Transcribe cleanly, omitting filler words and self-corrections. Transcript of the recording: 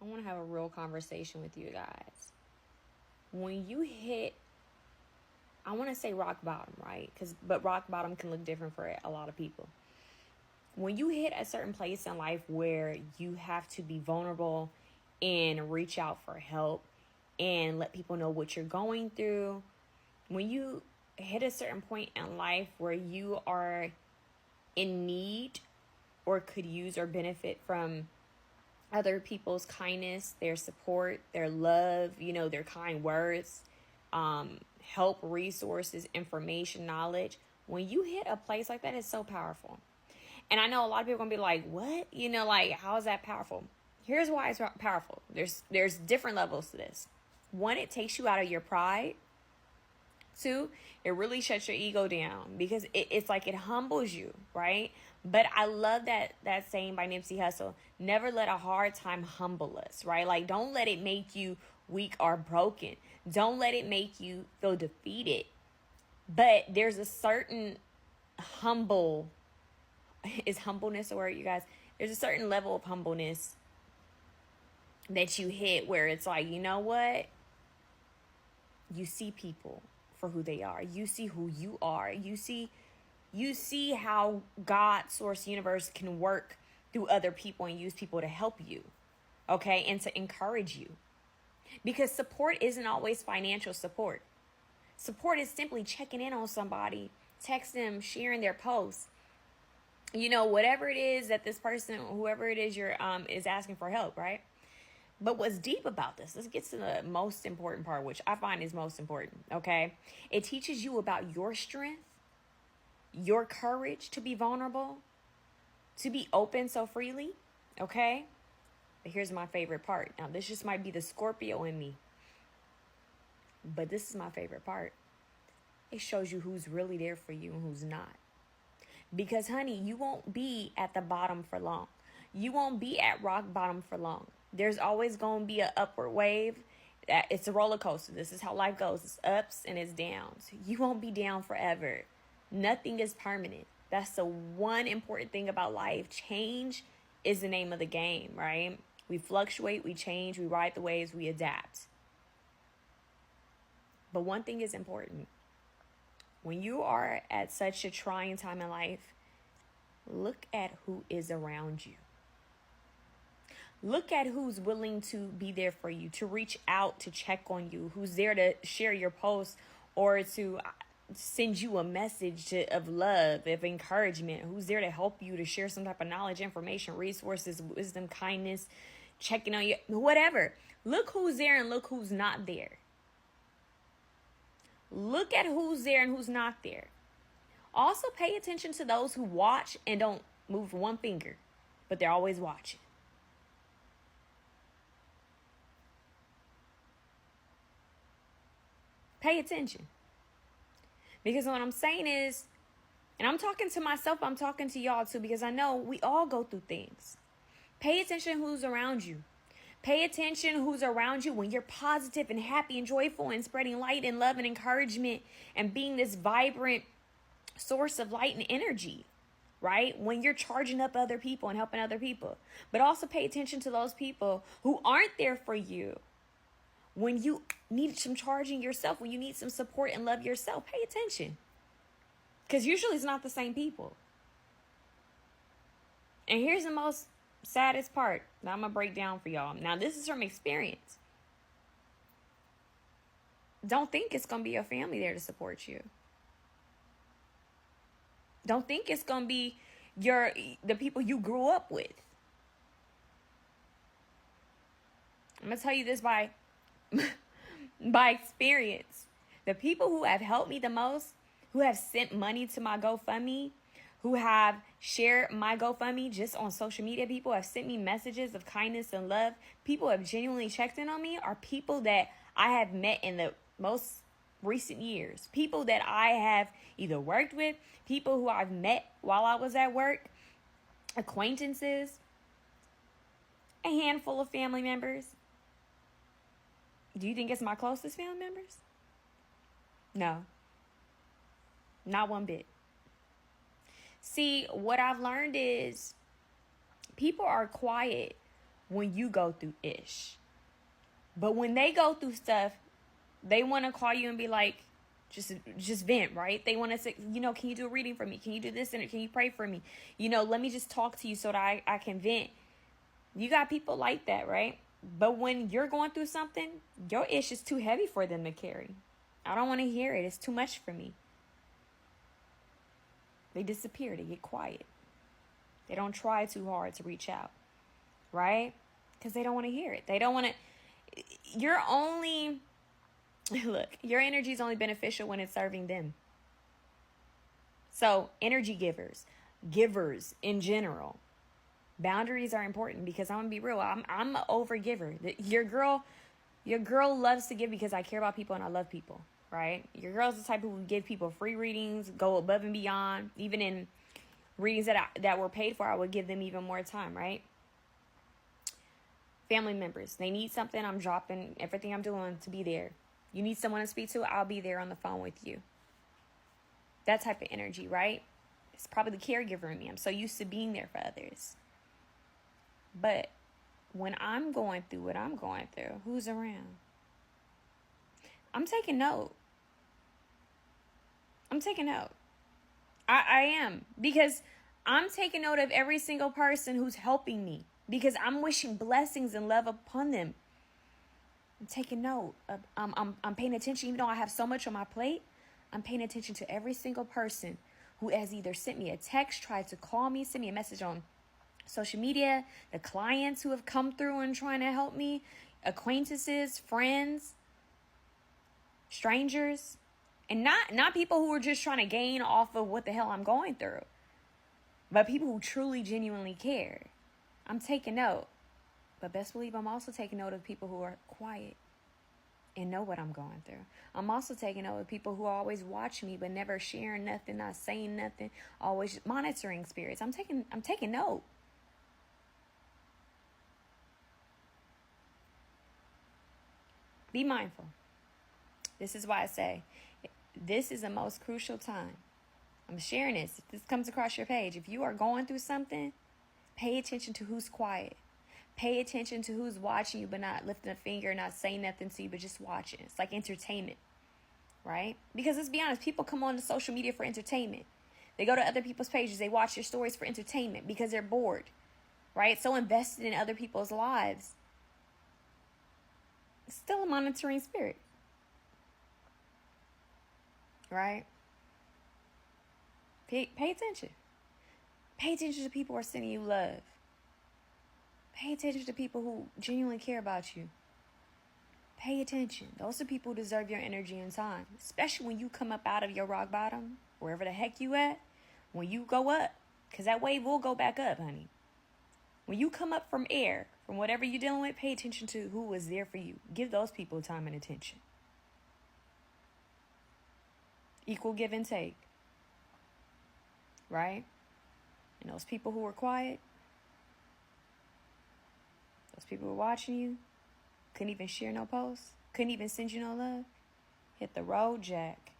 I want to have a real conversation with you guys. When you hit, I want to say rock bottom, right? But rock bottom can look different for a lot of people. When you hit a certain place in life where you have to be vulnerable and reach out for help and let people know what you're going through, when you hit a certain point in life where you are in need or could use or benefit from other people's kindness, their support, their love, their kind words, help, resources, information, knowledge. When you hit a place like that, it's so powerful. And I know a lot of people are going to be like, what? Like, how is that powerful? Here's why it's powerful. There's different levels to this. One, it takes you out of your pride. Two, it really shuts your ego down because it's like it humbles you, right? But I love that saying by Nipsey Hussle, never let a hard time humble us, right? Like, don't let it make you weak or broken. Don't let it make you feel defeated. But there's a certain is humbleness a word, you guys? There's a certain level of humbleness that you hit where it's like, you know what? You see people for who they are. You see who you are. You see how God, source, universe can work through other people and use people to help you. Okay? And to encourage you. Because support isn't always financial support. Support is simply checking in on somebody, text them, sharing their posts. Whatever it is that this person, whoever it is you're is asking for help, right? But what's deep about this, let's get to the most important part, which I find is most important, okay? It teaches you about your strength, your courage to be vulnerable, to be open so freely, okay? But here's my favorite part. Now, this just might be the Scorpio in me, but this is my favorite part. It shows you who's really there for you and who's not. Because, honey, you won't be at the bottom for long. You won't be at rock bottom for long. There's always going to be an upward wave. It's a roller coaster. This is how life goes. It's ups and it's downs. You won't be down forever. Nothing is permanent. That's the one important thing about life. Change is the name of the game, right? We fluctuate, we change, we ride the waves, we adapt. But one thing is important. When you are at such a trying time in life, look at who is around you. Look at who's willing to be there for you, to reach out, to check on you, who's there to share your post or to send you a message of love, of encouragement, who's there to help you, to share some type of knowledge, information, resources, wisdom, kindness, checking on you, whatever. Look who's there and look who's not there. Look at who's there and who's not there. Also pay attention to those who watch and don't move one finger, but they're always watching. Pay attention. Because what I'm saying is, and I'm talking to myself, I'm talking to y'all too, because I know we all go through things. Pay attention who's around you. Pay attention who's around you when you're positive and happy and joyful and spreading light and love and encouragement and being this vibrant source of light and energy, right? When you're charging up other people and helping other people. But also pay attention to those people who aren't there for you. When you need some charging yourself, when you need some support and love yourself, pay attention. Because usually it's not the same people. And here's the most saddest part that I'm going to break down for y'all. Now, this is from experience. Don't think it's going to be your family there to support you. Don't think it's going to be the people you grew up with. I'm going to tell you this by experience. The people who have helped me the most, who have sent money to my GoFundMe, who have shared my GoFundMe just on social media, people have sent me messages of kindness and love, people have genuinely checked in on me, are people that I have met in the most recent years. People that I have either worked with, people who I've met while I was at work, acquaintances, a handful of family members. Do you think it's my closest family members? No. Not one bit. See, what I've learned is people are quiet when you go through ish. But when they go through stuff, they want to call you and be like, just vent, right? They want to say, can you do a reading for me? Can you do this? And can you pray for me? Let me just talk to you so that I can vent. You got people like that, right? But when you're going through something, your ish is too heavy for them to carry. I don't want to hear it. It's too much for me. They disappear. They get quiet. They don't try too hard to reach out, right? Because they don't want to hear it. They don't want to. Your energy is only beneficial when it's serving them. So energy givers in general, boundaries are important, because I'm gonna be real. I'm an over giver. Your girl loves to give because I care about people and I love people, right? Your girl's the type who would give people free readings, go above and beyond. Even in readings that were paid for, I would give them even more time, right? Family members, they need something, I'm dropping everything I'm doing to be there. You need someone to speak to, I'll be there on the phone with you. That type of energy, right? It's probably the caregiver in me. I'm so used to being there for others. But when I'm going through what I'm going through, who's around? I'm taking note. I am. Because I'm taking note of every single person who's helping me. Because I'm wishing blessings and love upon them. I'm taking note. I'm paying attention. Even though I have so much on my plate, I'm paying attention to every single person who has either sent me a text, tried to call me, sent me a message on social media, the clients who have come through and trying to help me, acquaintances, friends, strangers, and not people who are just trying to gain off of what the hell I'm going through, but people who truly, genuinely care. I'm taking note. But best believe I'm also taking note of people who are quiet and know what I'm going through. I'm also taking note of people who always watch me but never sharing nothing, not saying nothing, always monitoring spirits. I'm taking note. Be mindful. This is why I say this is the most crucial time. I'm sharing this. If this comes across your page, if you are going through something, pay attention to who's quiet. Pay attention to who's watching you but not lifting a finger, not saying nothing to you, but just watching. It's like entertainment, right? Because let's be honest, people come on to social media for entertainment. They go to other people's pages. They watch their stories for entertainment because they're bored, right? So invested in other people's lives. It's still a monitoring spirit, right? Pay attention. Pay attention to people who are sending you love. Pay attention to people who genuinely care about you. Pay attention. Those are people who deserve your energy and time. Especially when you come up out of your rock bottom, wherever the heck you at, when you go up. Because that wave will go back up, honey. When you come up from air, from whatever you're dealing with, pay attention to who was there for you. Give those people time and attention. Equal give and take. Right? And those people who were quiet, those people who were watching you, couldn't even share no posts, couldn't even send you no love, hit the road, Jack.